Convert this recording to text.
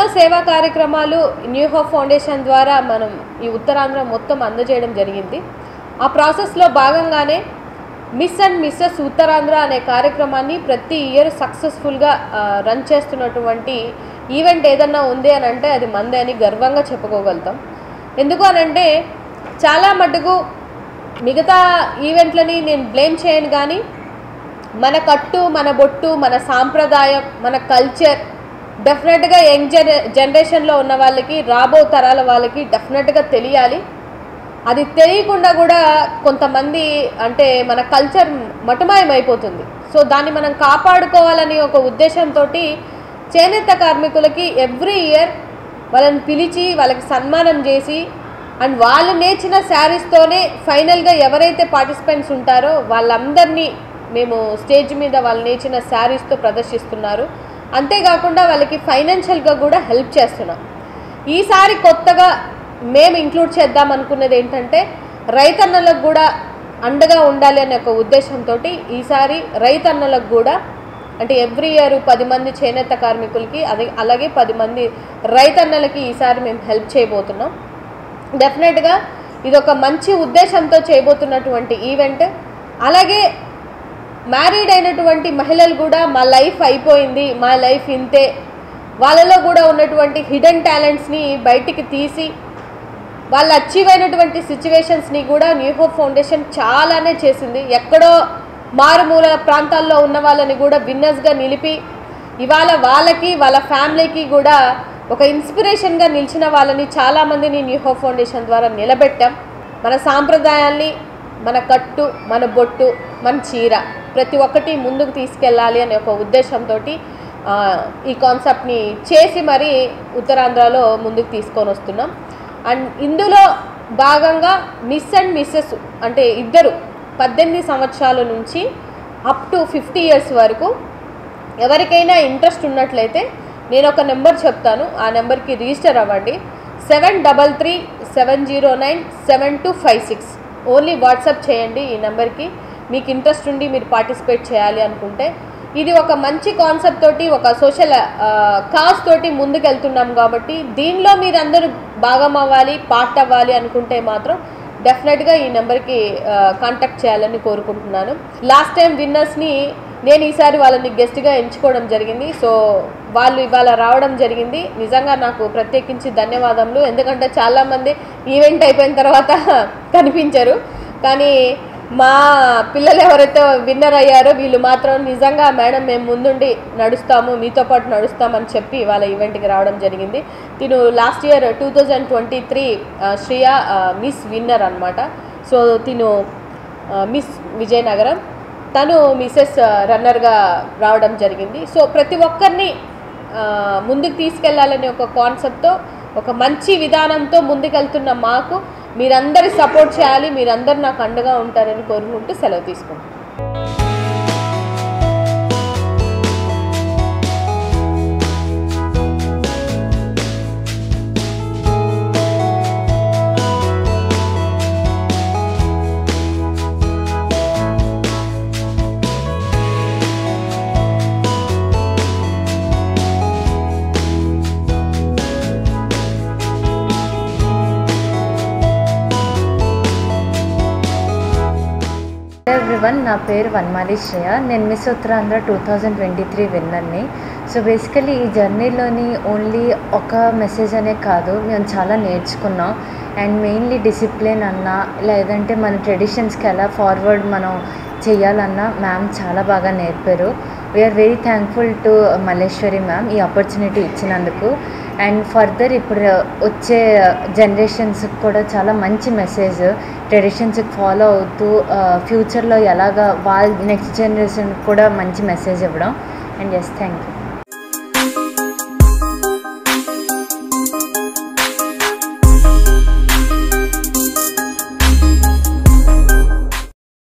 ఎన్నో సేవా కార్యక్రమాలు న్యూ హోప్ ఫౌండేషన్ ద్వారా మనం ఈ ఉత్తరాంధ్ర మొత్తం అందజేయడం జరిగింది. ఆ ప్రాసెస్లో భాగంగానే మిస్ అండ్ మిస్సెస్ ఉత్తరాంధ్ర అనే కార్యక్రమాన్ని ప్రతి ఇయర్ సక్సెస్ఫుల్గా రన్ చేస్తున్నటువంటి ఈవెంట్ ఏదన్నా ఉంది అని అంటే అది మందే అని గర్వంగా చెప్పుకోగలుగుతాం. ఎందుకు అనంటే చాలా మటుకు మిగతా ఈవెంట్లని నేను బ్లేమ్ చేయను, కానీ మన కట్టు, మన బొట్టు, మన సాంప్రదాయం, మన కల్చర్ డెఫినెట్గా యంగ్ జనరేషన్లో ఉన్న వాళ్ళకి, రాబో తరాల వాళ్ళకి డెఫినెట్గా తెలియాలి. అది తెలియకుండా కూడా కొంతమంది అంటే మన కల్చర్ మటుమాయమైపోతుంది. సో దాన్ని మనం కాపాడుకోవాలని ఒక ఉద్దేశంతో చేనేత కార్మికులకి ఎవ్రీ ఇయర్ వాళ్ళని పిలిచి వాళ్ళకి సన్మానం చేసి అండ్ వాళ్ళు నేర్చిన శారీస్తోనే ఫైనల్గా ఎవరైతే పార్టిసిపెంట్స్ ఉంటారో వాళ్ళందరినీ మేము స్టేజ్ మీద వాళ్ళు నేర్చిన శారీస్తో ప్రదర్శిస్తున్నారు. అంతేకాకుండా వాళ్ళకి ఫైనాన్షియల్గా కూడా హెల్ప్ చేస్తున్నాం. ఈసారి కొత్తగా మేము ఇంక్లూడ్ చేద్దాం అనుకున్నది ఏంటంటే రైతన్నలకు కూడా అండగా ఉండాలి అనే ఒక ఉద్దేశంతో ఈసారి రైతన్నలకు కూడా అంటే ఎవ్రీ ఇయర్ 10 మంది చేనేత కార్మికులకి అలాగే 10 మంది రైతన్నలకి ఈసారి మేము హెల్ప్ చేయబోతున్నాం. డెఫినెట్గా ఇది ఒక మంచి ఉద్దేశంతో చేయబోతున్నటువంటి ఈవెంట్. అలాగే మ్యారీడ్ అయినటువంటి మహిళలు కూడా మా లైఫ్ అయిపోయింది, మా లైఫ్ ఇంతే, వాళ్ళలో కూడా ఉన్నటువంటి హిడెన్ టాలెంట్స్ని బయటికి తీసి వాళ్ళు అచీవ్ అయినటువంటి సిచ్యువేషన్స్ని కూడా న్యూ హోప్ ఫౌండేషన్ చాలానే చేసింది. ఎక్కడో మారుమూల ప్రాంతాల్లో ఉన్న వాళ్ళని కూడా విన్నర్స్గా నిలిపి ఇవాళ వాళ్ళకి వాళ్ళ ఫ్యామిలీకి కూడా ఒక ఇన్స్పిరేషన్గా నిలిచిన వాళ్ళని చాలామందిని న్యూ హోప్ ఫౌండేషన్ ద్వారా నిలబెట్టాం. మన సాంప్రదాయాల్ని, మన కట్టు, మన బొట్టు, మన చీర ప్రతి ఒక్కటి ముందుకు తీసుకెళ్ళాలి అనే ఒక ఉద్దేశంతో ఈ కాన్సెప్ట్ని చేసి మరీ ఉత్తరాంధ్రలో ముందుకు తీసుకొని వస్తున్నాం. అండ్ ఇందులో భాగంగా మిస్ అండ్ మిస్సెస్ అంటే ఇద్దరు 18 సంవత్సరాల నుంచి అప్ టు 50 years వరకు ఎవరికైనా ఇంట్రెస్ట్ ఉన్నట్లయితే నేను ఒక నెంబర్ చెప్తాను, ఆ నెంబర్కి రిజిస్టర్ అవ్వండి. 7377097256 ఓన్లీ వాట్సాప్ చేయండి ఈ నెంబర్కి. మీకు ఇంట్రెస్ట్ ఉండి మీరు పార్టిసిపేట్ చేయాలి అనుకుంటే ఇది ఒక మంచి కాన్సెప్ట్ తోటి ఒక సోషల్ కాజ్ తోటి ముందుకెళ్తున్నాం కాబట్టి దీనిలో మీరందరూ భాగం అవ్వాలి, పార్ట్ అవ్వాలి అనుకుంటే మాత్రం డెఫినెట్గా ఈ నెంబర్కి కాంటాక్ట్ చేయాలని కోరుకుంటున్నాను. లాస్ట్ టైం విన్నర్స్ని నేను ఈసారి వాళ్ళని గెస్ట్గా ఎంచుకోవడం జరిగింది. సో వాళ్ళు ఇవాళ రావడం జరిగింది. నిజంగా నాకు ప్రత్యేకించి ధన్యవాదములు. ఎందుకంటే చాలామంది ఈవెంట్ అయిపోయిన తర్వాత కనిపించరు, కానీ మా పిల్లలు ఎవరైతే విన్నర్ అయ్యారో వీళ్ళు మాత్రం నిజంగా మేడం మేము ముందుండి నడుస్తాము, మీతో పాటు నడుస్తామని చెప్పి వాళ్ళ ఈవెంట్కి రావడం జరిగింది. తిను last year 2023 Shriya miss winner అనమాట. సో తిను మిస్ విజయనగరం, తను మిసెస్ రన్నర్గా రావడం జరిగింది. సో ప్రతి ఒక్కరిని ముందుకు తీసుకెళ్లాలనే ఒక కాన్సెప్ట్తో ఒక మంచి విధానంతో ముందుకెళ్తున్న మాకు మీరందరి సపోర్ట్ చేయాలి, మీరందరూ నాకు అండగా ఉంటారని కోరుకుంటూ సెలవు తీసుకుంటాను. ఎవ్రీవన్, నా పేరు వన్మాలి శ్రేయ. నేను మిస్ ఉత్తరాంధ్ర 2023 విన్నర్ని. సో బేసికలీ ఈ జర్నీలోని ఓన్లీ ఒక మెసేజ్ అనే కాదు, మేము చాలా నేర్చుకున్నాం. అండ్ మెయిన్లీ డిసిప్లిన్ అన్నా లేదంటే మన ట్రెడిషన్స్కి ఎలా ఫార్వర్డ్ మనం చేయాలన్నా మ్యామ్ చాలా బాగా నేర్పారు. We're very thankful to Malleswari ma'am ఈ ఆపర్చునిటీ ఇచ్చినందుకు. అండ్ ఫర్దర్ ఇప్పుడు వచ్చే జనరేషన్స్కి కూడా చాలా మంచి మెసేజ్, ట్రెడిషన్స్కి ఫాలో అవుతూ ఫ్యూచర్లో ఎలాగా వాళ్ళ నెక్స్ట్ జనరేషన్కి కూడా మంచి మెసేజ్ ఇవ్వడం. And yes, thank you.